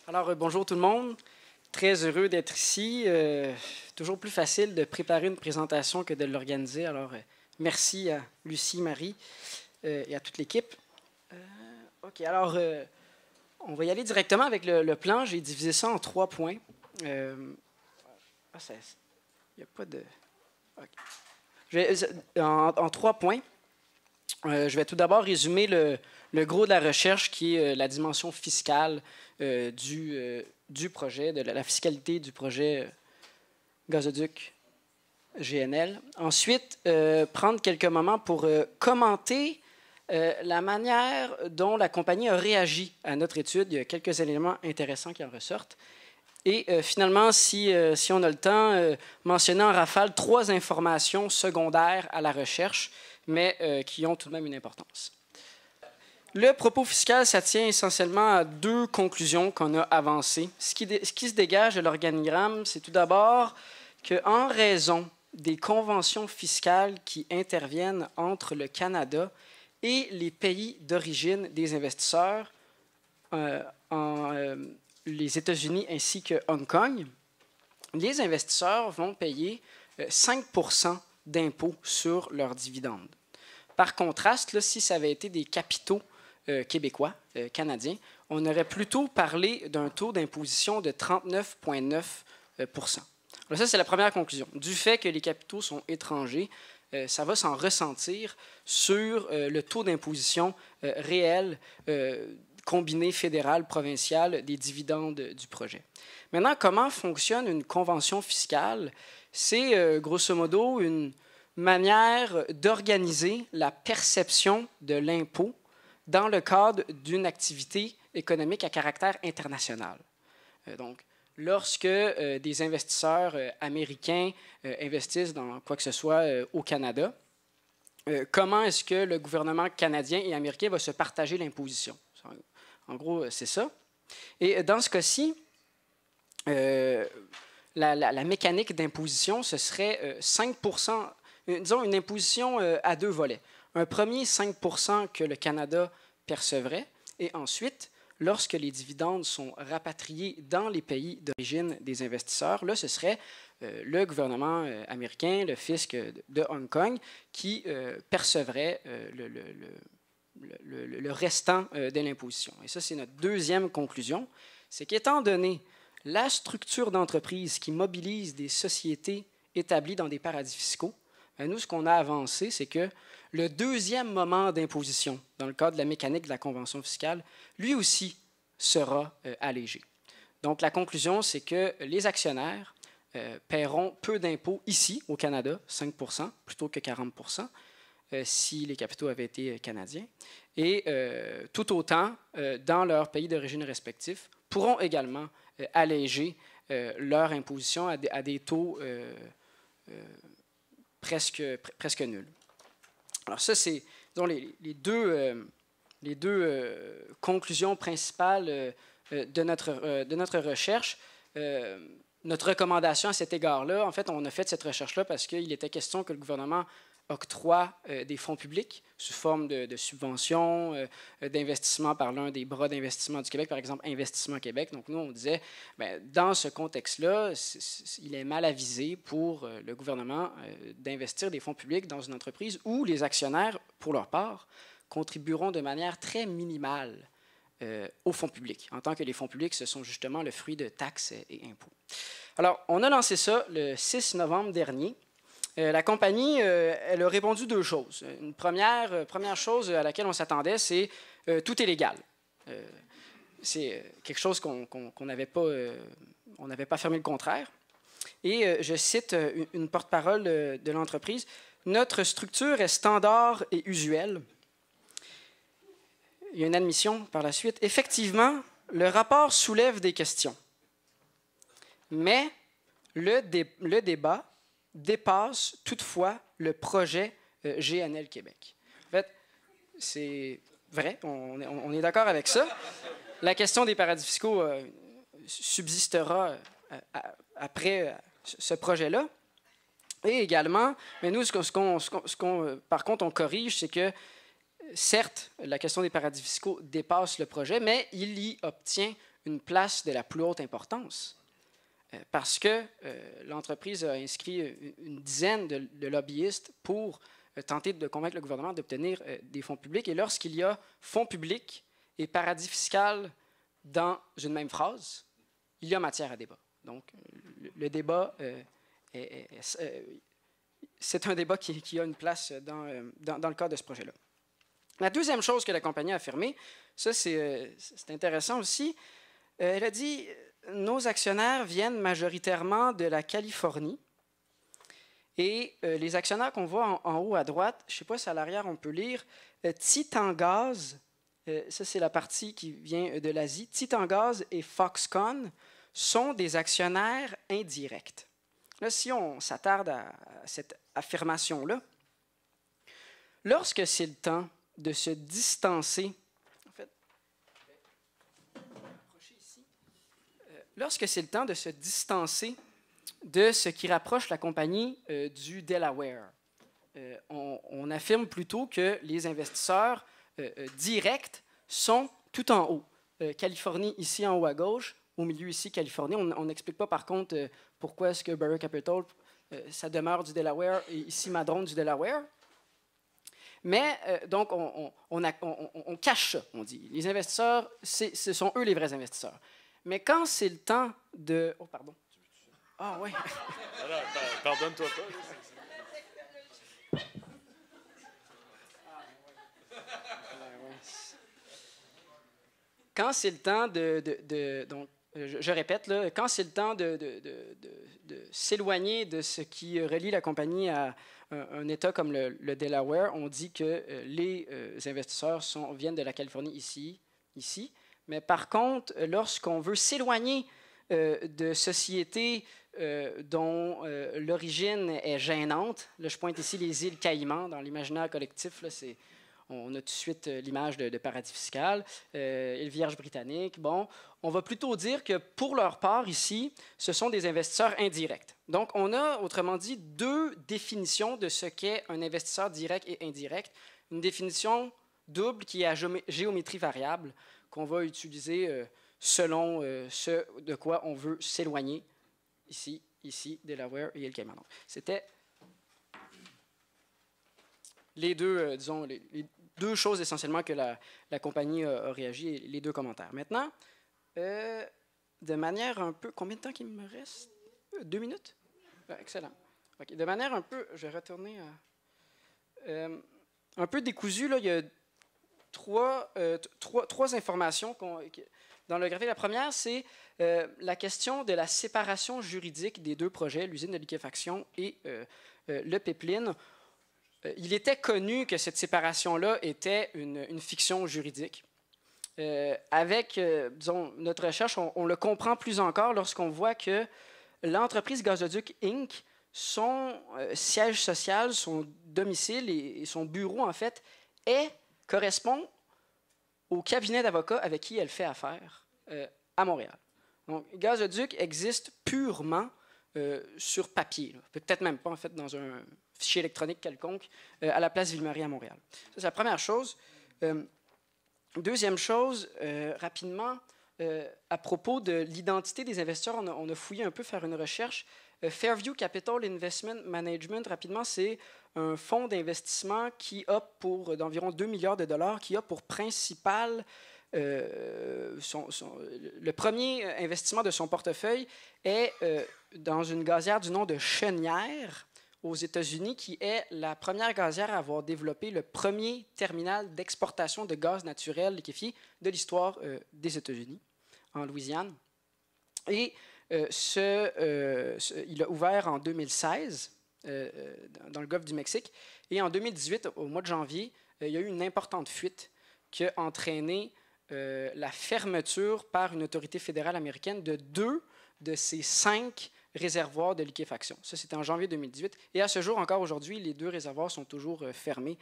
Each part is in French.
Alors, bonjour tout le monde. Très heureux d'être ici. Toujours plus facile de préparer une présentation que de l'organiser. Alors, merci à Lucie, Marie et à toute l'équipe. OK, alors, on va y aller directement avec le plan. J'ai divisé ça en 3 points. Il n'y a pas de... Okay. En 3 points. Je vais tout d'abord résumer le gros de la recherche, qui est la dimension fiscale du projet, de la fiscalité du projet gazoduc GNL. Ensuite, prendre quelques moments pour commenter la manière dont la compagnie a réagi à notre étude. Il y a quelques éléments intéressants qui en ressortent. Et finalement, si on a le temps, mentionner en rafale 3 informations secondaires à la recherche, mais qui ont tout de même une importance. Le propos fiscal, ça tient essentiellement à 2 conclusions qu'on a avancées. Ce qui se dégage de l'organigramme, c'est tout d'abord qu'en raison des conventions fiscales qui interviennent entre le Canada et les pays d'origine des investisseurs, les États-Unis ainsi que Hong Kong, les investisseurs vont payer 5 % d'impôts sur leurs dividendes. Par contraste, là, si ça avait été des capitaux québécois, canadiens, on aurait plutôt parlé d'un taux d'imposition de 39,9 %. Alors ça, c'est la première conclusion. Du fait que les capitaux sont étrangers, ça va s'en ressentir sur le taux d'imposition réel combiné fédéral, provincial des dividendes du projet. Maintenant, comment fonctionne une convention fiscale? C'est grosso modo une manière d'organiser la perception de l'impôt dans le cadre d'une activité économique à caractère international. Donc, lorsque des investisseurs américains investissent dans quoi que ce soit au Canada, comment est-ce que le gouvernement canadien et américain va se partager l'imposition? En gros, c'est ça. Et dans ce cas-ci, la mécanique d'imposition, ce serait 5 %, disons une imposition à 2 volets. Un premier 5 % que le Canada percevrait, et ensuite, lorsque les dividendes sont rapatriés dans les pays d'origine des investisseurs, là, ce serait le gouvernement américain, le fisc de Hong Kong, qui percevrait le restant de l'imposition. Et ça, c'est notre deuxième conclusion, c'est qu'étant donné la structure d'entreprise qui mobilise des sociétés établies dans des paradis fiscaux, nous, ce qu'on a avancé, c'est que le deuxième moment d'imposition, dans le cadre de la mécanique de la convention fiscale, lui aussi sera allégé. Donc, la conclusion, c'est que les actionnaires paieront peu d'impôts ici, au Canada, 5 % plutôt que 40 % si les capitaux avaient été canadiens, et tout autant, dans leurs pays d'origine respectifs, pourront également alléger leur imposition à des taux presque nuls. Alors ça, c'est les deux conclusions principales de notre recherche. Notre recommandation à cet égard-là, en fait, on a fait cette recherche-là parce qu'il était question que le gouvernement octroie des fonds publics sous forme de subventions, d'investissements par l'un des bras d'investissement du Québec, par exemple Investissement Québec. Donc nous, on disait, bien, dans ce contexte-là, il est mal avisé pour le gouvernement d'investir des fonds publics dans une entreprise où les actionnaires, pour leur part, contribueront de manière très minimale aux fonds publics, en tant que les fonds publics, ce sont justement le fruit de taxes et impôts. Alors, on a lancé ça le 6 novembre dernier. La compagnie, elle a répondu 2 choses. Une première chose à laquelle on s'attendait, c'est tout est légal. C'est quelque chose qu'on n'avait pas, on n'avait pas affirmé le contraire. Et je cite une porte-parole de l'entreprise. « Notre structure est standard et usuelle. » Il y a une admission par la suite. « Effectivement, le rapport soulève des questions. Mais le débat dépasse toutefois le projet GNL Québec. » En fait, c'est vrai, on est d'accord avec ça. La question des paradis fiscaux subsistera après ce projet-là. Et également, mais nous, par contre, on corrige, c'est que certes, la question des paradis fiscaux dépasse le projet, mais il y obtient une place de la plus haute importance. Parce que l'entreprise a inscrit une dizaine de lobbyistes pour tenter de convaincre le gouvernement d'obtenir des fonds publics. Et lorsqu'il y a fonds publics et paradis fiscal dans une même phrase, il y a matière à débat. Donc, le débat, c'est un débat qui a une place dans le cadre de ce projet-là. La deuxième chose que la compagnie a affirmée, ça c'est intéressant aussi, elle a dit « Nos actionnaires viennent majoritairement de la Californie et les actionnaires qu'on voit en haut à droite, je ne sais pas si à l'arrière on peut lire, Titangaz, ça c'est la partie qui vient de l'Asie, Titangaz et Foxconn sont des actionnaires indirects. » Là, si on s'attarde à cette affirmation-là, lorsque c'est le temps de se distancer, en fait, lorsque c'est le temps de se distancer de ce qui rapproche la compagnie du Delaware, on affirme plutôt que les investisseurs directs sont tout en haut. Californie, ici en haut à gauche, au milieu ici, Californie. On n'explique pas, par contre, pourquoi est-ce que Burr Capital, ça demeure du Delaware, et ici, Madrone du Delaware. Mais, donc, on cache ça, on dit. Les investisseurs, ce sont eux les vrais investisseurs. Mais quand c'est le temps de... Oh, pardon. Ah, oui. Pardonne-toi pas. Quand c'est le temps donc, je répète, là, quand c'est le temps de s'éloigner de ce qui relie la compagnie à un État comme le Delaware, on dit que les investisseurs viennent de la Californie ici. Mais par contre, lorsqu'on veut s'éloigner de sociétés dont l'origine est gênante, là, je pointe ici les îles Caïmans dans l'imaginaire collectif, là, on a tout de suite l'image de paradis fiscal, îles Vierges britanniques. Bon, on va plutôt dire que pour leur part ici, ce sont des investisseurs indirects. Donc, on a, autrement dit, deux définitions de ce qu'est un investisseur direct et indirect. Une définition double qui est à géométrie variable, qu'on va utiliser selon ce de quoi on veut s'éloigner, ici, Delaware et îles Caïmans. C'était les deux, disons, les deux choses essentiellement que la compagnie a réagi, et les deux commentaires. Maintenant, de manière un peu... Combien de temps qu'il me reste? 2 minutes? Excellent. Okay. De manière un peu... Je vais retourner à... un peu décousu, là, il y a trois informations dans le graphique. La première, c'est la question de la séparation juridique des deux projets, l'usine de liquéfaction et le pipeline. Il était connu que cette séparation-là était une fiction juridique. Avec, disons, notre recherche, on le comprend plus encore lorsqu'on voit que l'entreprise Gazoduc Inc., son siège social, son domicile et son bureau, en fait, correspond au cabinet d'avocats avec qui elle fait affaire à Montréal. Donc, Gazoduc existe purement sur papier, peut-être même pas, en fait, dans un fichier électronique quelconque, à la place Ville-Marie à Montréal. Ça, c'est la première chose. Deuxième chose, rapidement, à propos de l'identité des investisseurs, on a fouillé un peu, faire une recherche. Fairview Capital Investment Management, rapidement, c'est un fonds d'investissement qui a d'environ 2 milliards de dollars, qui a pour principal... le premier investissement de son portefeuille est dans une gazière du nom de Chenière, aux États-Unis, qui est la première gazière à avoir développé le premier terminal d'exportation de gaz naturel liquéfié de l'histoire des États-Unis, en Louisiane. Et il a ouvert en 2016 dans le golfe du Mexique. Et en 2018, au mois de janvier, il y a eu une importante fuite qui a entraîné la fermeture par une autorité fédérale américaine de 2 de ces 5 réservoirs de liquéfaction. Ça, c'était en janvier 2018. Et à ce jour, encore aujourd'hui, les 2 réservoirs sont toujours fermés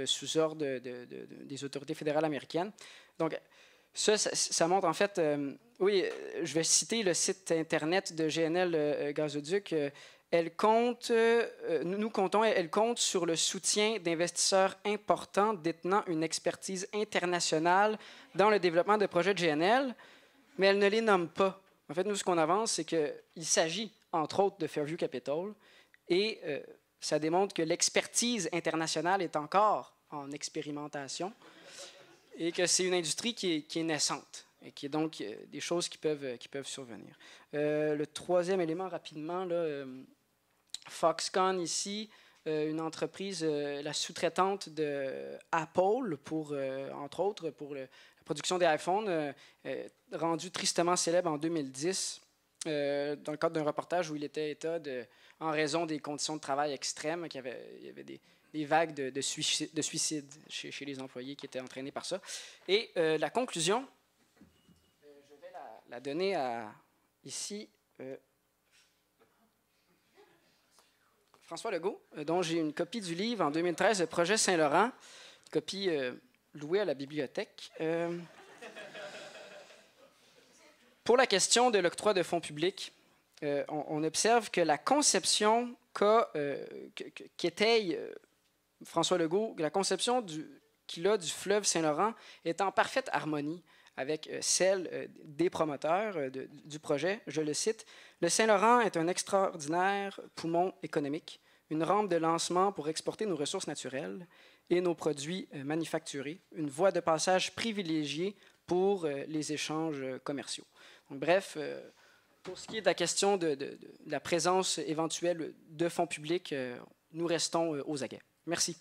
sous ordre des autorités fédérales américaines. Donc, ça montre en fait... oui, je vais citer le site Internet de GNL Gazoduc. Elle compte sur le soutien d'investisseurs importants détenant une expertise internationale dans le développement de projets de GNL. mais elle ne les nomme pas. En fait, nous, ce qu'on avance, c'est qu'il s'agit, entre autres, de Fairview Capital, et ça démontre que l'expertise internationale est encore en expérimentation et que c'est une industrie qui est naissante et qui est donc des choses qui peuvent survenir. Le troisième élément, rapidement, là, Foxconn ici, une entreprise, la sous-traitante de Apple, entre autres, pour la production des iPhones, rendue tristement célèbre en 2010, dans le cadre d'un reportage où il était état en raison des conditions de travail extrêmes, il y avait des vagues de suicides chez les employés qui étaient entraînés par ça. Et la conclusion, je vais la donner ici. François Legault, dont j'ai une copie du livre en 2013, Le projet Saint-Laurent, une copie louée à la bibliothèque. Pour la question de l'octroi de fonds publics, on observe que la conception qu'étaye François Legault, la conception qu'il a du fleuve Saint-Laurent est en parfaite harmonie avec celle des promoteurs du projet. Je le cite, « Le Saint-Laurent est un extraordinaire poumon économique, une rampe de lancement pour exporter nos ressources naturelles et nos produits manufacturés, une voie de passage privilégiée pour les échanges commerciaux. » Donc, bref, pour ce qui est de la question de la présence éventuelle de fonds publics, nous restons aux aguets. Merci.